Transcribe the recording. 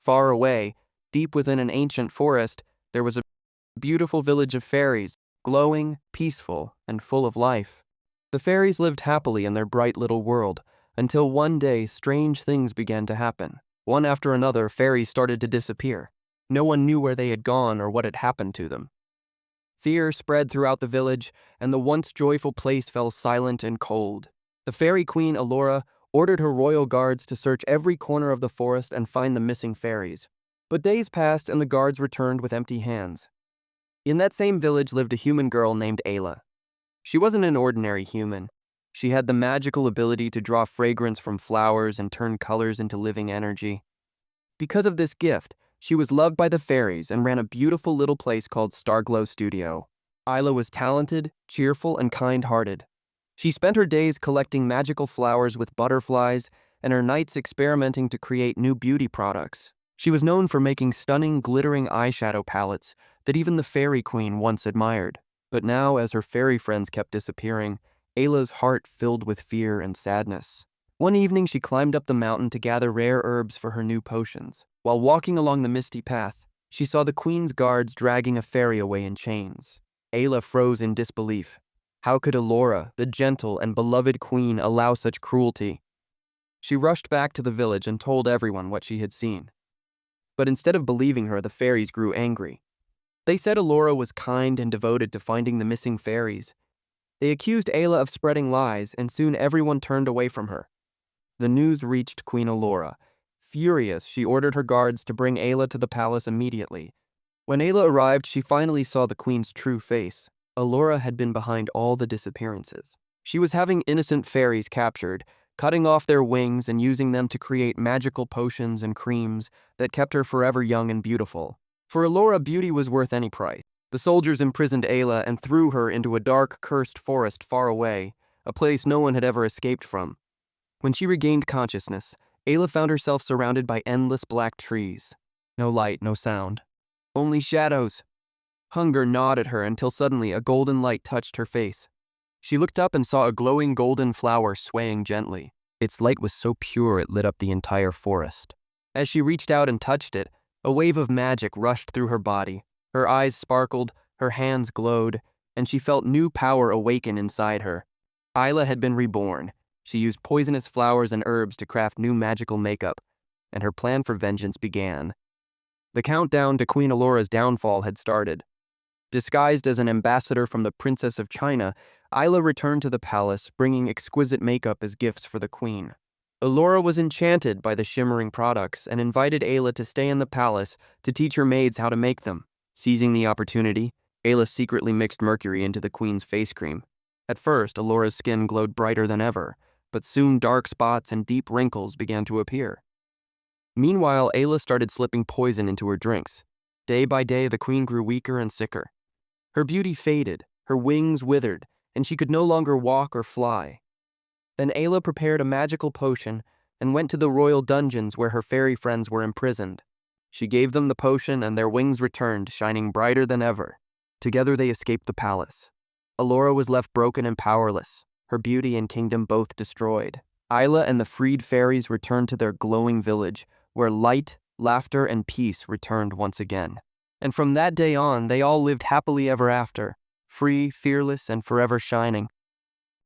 Far away, deep within an ancient forest, there was a beautiful village of fairies, glowing, peaceful, and full of life. The fairies lived happily in their bright little world, until one day strange things began to happen. One after another, fairies started to disappear. No one knew where they had gone or what had happened to them. Fear spread throughout the village, and the once joyful place fell silent and cold. The fairy queen, Alora, ordered her royal guards to search every corner of the forest and find the missing fairies. But days passed and the guards returned with empty hands. In that same village lived a human girl named Ayla. She wasn't an ordinary human. She had the magical ability to draw fragrance from flowers and turn colors into living energy. Because of this gift, she was loved by the fairies and ran a beautiful little place called Starglow Studio. Ayla was talented, cheerful, and kind-hearted. She spent her days collecting magical flowers with butterflies and her nights experimenting to create new beauty products. She was known for making stunning, glittering eyeshadow palettes that even the fairy queen once admired. But now, as her fairy friends kept disappearing, Ayla's heart filled with fear and sadness. One evening, she climbed up the mountain to gather rare herbs for her new potions. While walking along the misty path, she saw the queen's guards dragging a fairy away in chains. Ayla froze in disbelief. How could Alora, the gentle and beloved queen, allow such cruelty? She rushed back to the village and told everyone what she had seen. But instead of believing her, the fairies grew angry. They said Alora was kind and devoted to finding the missing fairies. They accused Ayla of spreading lies, and soon everyone turned away from her. The news reached Queen Alora. Furious, she ordered her guards to bring Ayla to the palace immediately. When Ayla arrived, she finally saw the queen's true face. Alora had been behind all the disappearances. She was having innocent fairies captured, cutting off their wings and using them to create magical potions and creams that kept her forever young and beautiful. For Alora, beauty was worth any price. The soldiers imprisoned Ayla and threw her into a dark, cursed forest far away, a place no one had ever escaped from. When she regained consciousness, Ayla found herself surrounded by endless black trees. No light, no sound. Only shadows. Hunger gnawed at her until suddenly a golden light touched her face. She looked up and saw a glowing golden flower swaying gently. Its light was so pure it lit up the entire forest. As she reached out and touched it, a wave of magic rushed through her body. Her eyes sparkled, her hands glowed, and she felt new power awaken inside her. Ayla had been reborn. She used poisonous flowers and herbs to craft new magical makeup, and her plan for vengeance began. The countdown to Queen Alora's downfall had started. Disguised as an ambassador from the Princess of China, Ayla returned to the palace, bringing exquisite makeup as gifts for the queen. Alora was enchanted by the shimmering products and invited Ayla to stay in the palace to teach her maids how to make them. Seizing the opportunity, Ayla secretly mixed mercury into the queen's face cream. At first, Alora's skin glowed brighter than ever, but soon dark spots and deep wrinkles began to appear. Meanwhile, Ayla started slipping poison into her drinks. Day by day, the queen grew weaker and sicker. Her beauty faded, her wings withered, and she could no longer walk or fly. Then Ayla prepared a magical potion and went to the royal dungeons where her fairy friends were imprisoned. She gave them the potion and their wings returned, shining brighter than ever. Together they escaped the palace. Alora was left broken and powerless, her beauty and kingdom both destroyed. Ayla and the freed fairies returned to their glowing village, where light, laughter, and peace returned once again. And from that day on, they all lived happily ever after, free, fearless, and forever shining.